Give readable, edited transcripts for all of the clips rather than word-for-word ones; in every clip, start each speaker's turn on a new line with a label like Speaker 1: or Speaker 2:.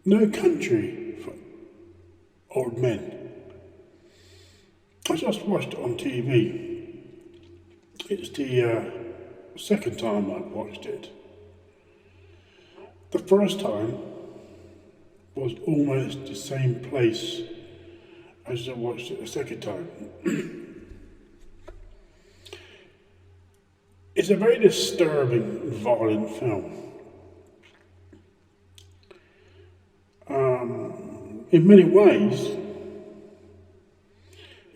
Speaker 1: No Country for Old Men. I just watched it on TV. It's the second time I've watched it. The first time was almost the same place as I watched it the second time. It's a very disturbing, violent film. In many ways,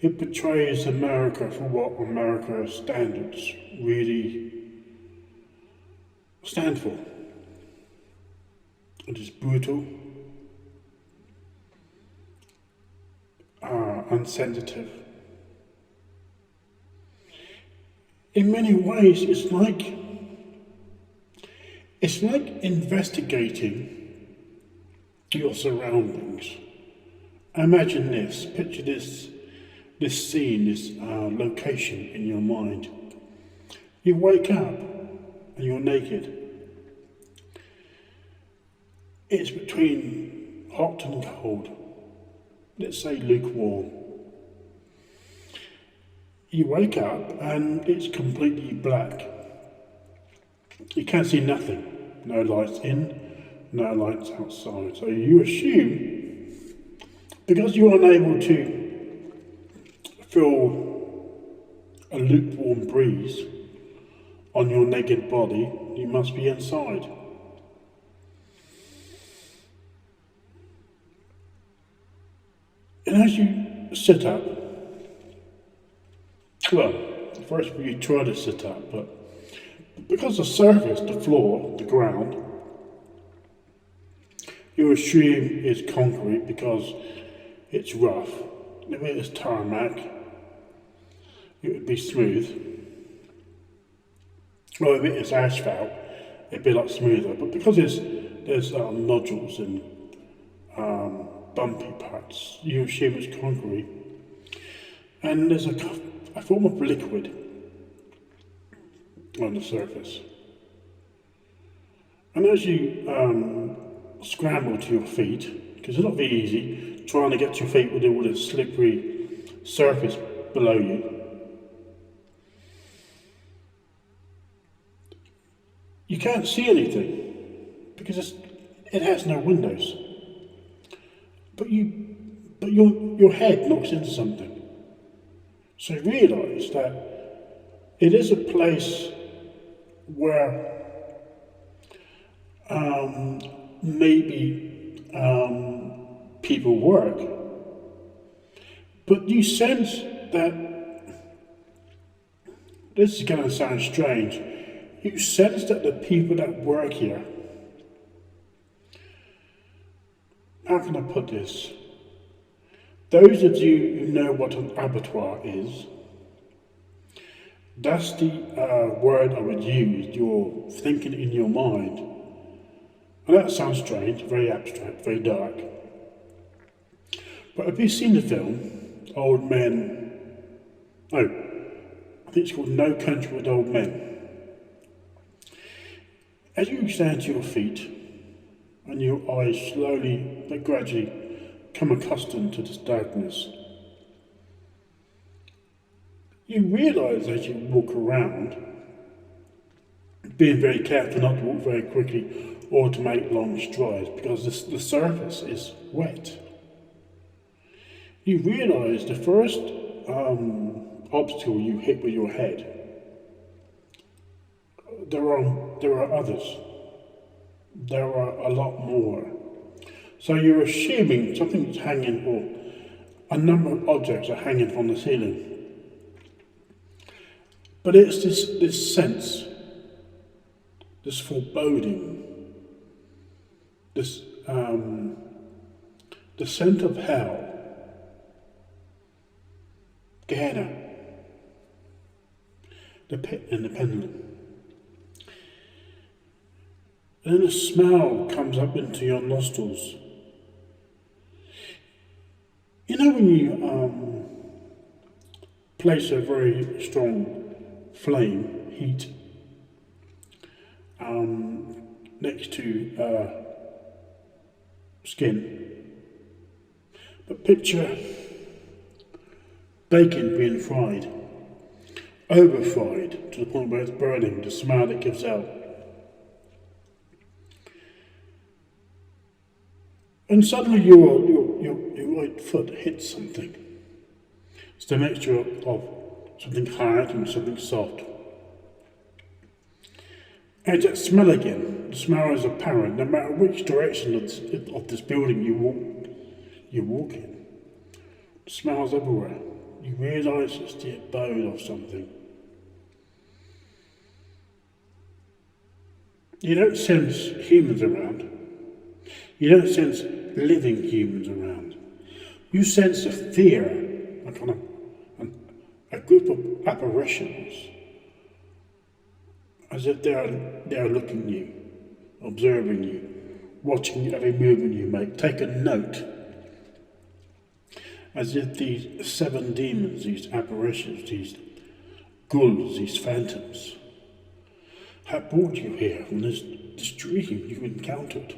Speaker 1: it portrays America for what America's standards really stand for. It is brutal, insensitive. In many ways, it's like investigating your surroundings. Imagine this, picture this scene, this location in your mind. You wake up and you're naked. It's between hot and cold. Let's say lukewarm. You wake up and it's completely black. You can't see nothing. No lights in, no lights outside. So you assume, because you're unable to feel a lukewarm breeze on your naked body, you must be inside. And as you sit up, well, first you try to sit up, but because the surface, the floor, the ground, you assume is concrete because it's rough. If it is tarmac, it would be smooth. Or if it is asphalt, it'd be a lot smoother. But because there's nodules and bumpy parts, you assume it's concrete. And there's a form of liquid on the surface. And as you scramble to your feet, because it's not very easy trying to get to your feet with all this slippery surface below you, you can't see anything because it has no windows. But your head knocks into something. So you realise that it is a place where maybe people work, but you sense that, this is going to sound strange, you sense that the people that work here, how can I put this? Those of you who know what an abattoir is, that's the word I would use. You're thinking in your mind. And that sounds strange, very abstract, very dark. But have you seen the film, Old Men? Oh, I think it's called No Country with Old Men. As you stand to your feet, and your eyes slowly but gradually come accustomed to this darkness, you realise as you walk around, being very careful not to walk very quickly or to make long strides because the surface is wet. You realise the first obstacle you hit with your head, there are others. There are a lot more. So you're assuming something's hanging, or a number of objects are hanging from the ceiling. But it's this sense, this foreboding, this the scent of hell, Gehenna, the pit and the pendulum. And then a smell comes up into your nostrils. You know when you place a very strong flame, heat, next to skin. But picture bacon being fried, over fried, to the point where it's burning, the smell it gives out. And suddenly your right foot hits something. It's the mixture of something hard and something soft. And that smell again. The smell is apparent no matter which direction of this building you walk in. The smell's everywhere. You realise it's the abode of something. You don't sense humans around. You don't sense living humans around. You sense a fear, a group of apparitions, as if they are looking at you, observing you, watching every movement you make, taking note. As if these 7 demons, these apparitions, these ghouls, these phantoms, have brought you here from this dream you've encountered.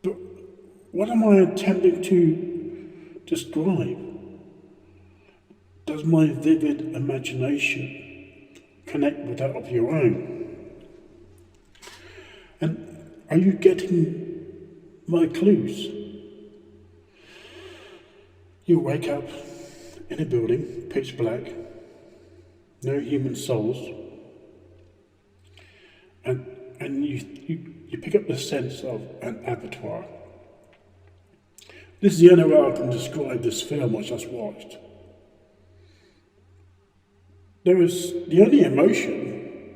Speaker 1: But what am I attempting to describe? Does my vivid imagination connect with that of your own? And are you getting my clues? You wake up in a building, pitch black, no human souls, and you pick up the sense of an abattoir. This is the only way I can describe this film I just watched. The only emotion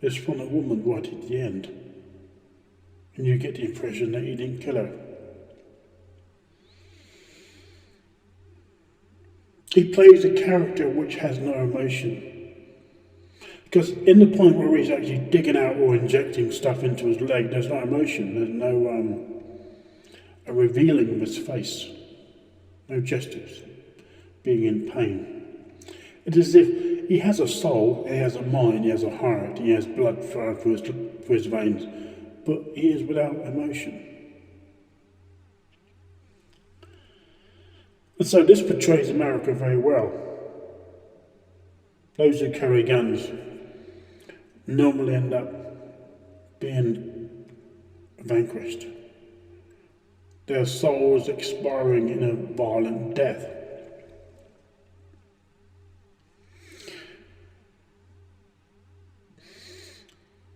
Speaker 1: is from a woman right at the end, and you get the impression that he didn't kill her. He plays a character which has no emotion. Because in the point where he's actually digging out or injecting stuff into his leg, there's no emotion, there's no a revealing of his face, no gestures, being in pain. It is as if he has a soul, he has a mind, he has a heart, he has blood flowing through his veins, but he is without emotion. And so this portrays America very well. Those who carry guns normally end up being vanquished. Their souls expiring in a violent death.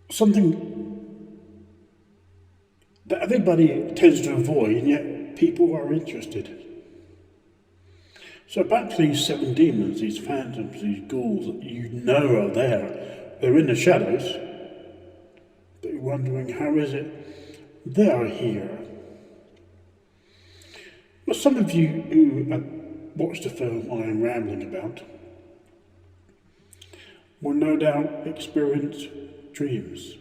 Speaker 1: Something that everybody tends to avoid, and yet people are interested. So back to these 7 demons, these phantoms, these ghouls that you know are there. They're in the shadows, but you're wondering, how is it they are here? Well, some of you who watched the film I am rambling about will no doubt experience dreams,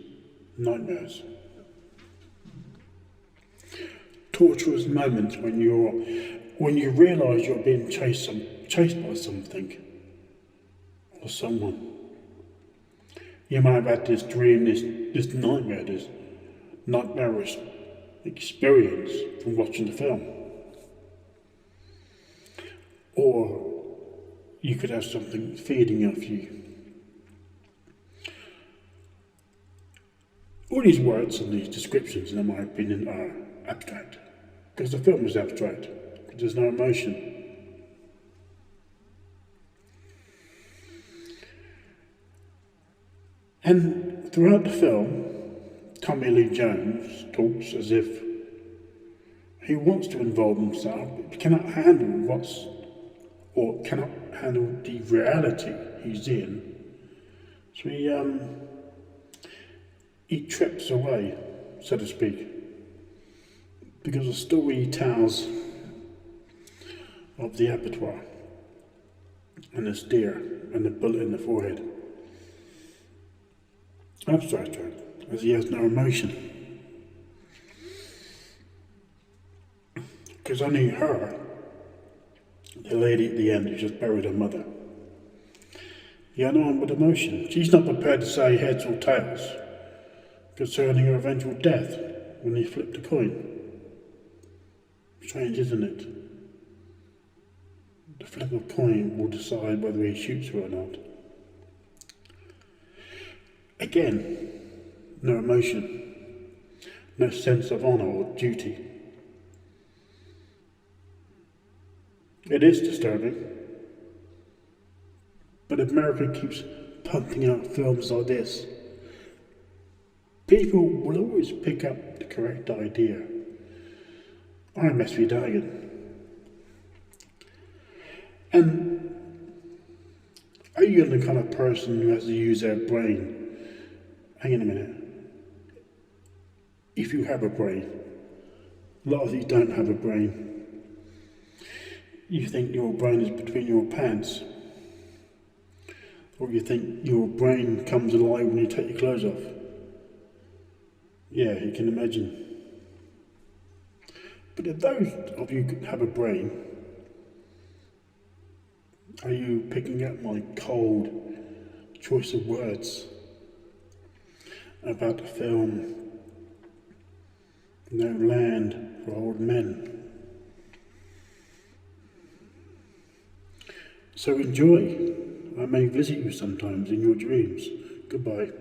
Speaker 1: nightmares, torturous moments when you realise you're being chased by something or someone. You might have had this dream, this nightmare, this nightmarish experience from watching the film. Or you could have something feeding off you. All these words and these descriptions, in my opinion, are abstract. Because the film is abstract. There's no emotion. And throughout the film, Tommy Lee Jones talks as if he wants to involve himself, but cannot handle cannot handle the reality he's in. So he trips away, so to speak, because the story he tells of the abattoir and the steer and the bullet in the forehead. Abstract, as he has no emotion. Because only her, the lady at the end who just buried her mother, the only one with emotion. She's not prepared to say heads or tails, concerning her eventual death when he flipped a coin. Strange, isn't it? The flip of a coin will decide whether he shoots her or not. Again, no emotion, no sense of honour or duty. It is disturbing, but America keeps pumping out films like this. People will always pick up the correct idea. I must be dying. And are you the kind of person who has to use their brain? Hang on a minute. If you have a brain, a lot of you don't have a brain. You think your brain is between your pants. Or you think your brain comes alive when you take your clothes off. Yeah, you can imagine. But if those of you have a brain, are you picking up my cold choice of words about the film No Land for Old Men? So enjoy. I may visit you sometimes in your dreams. Goodbye.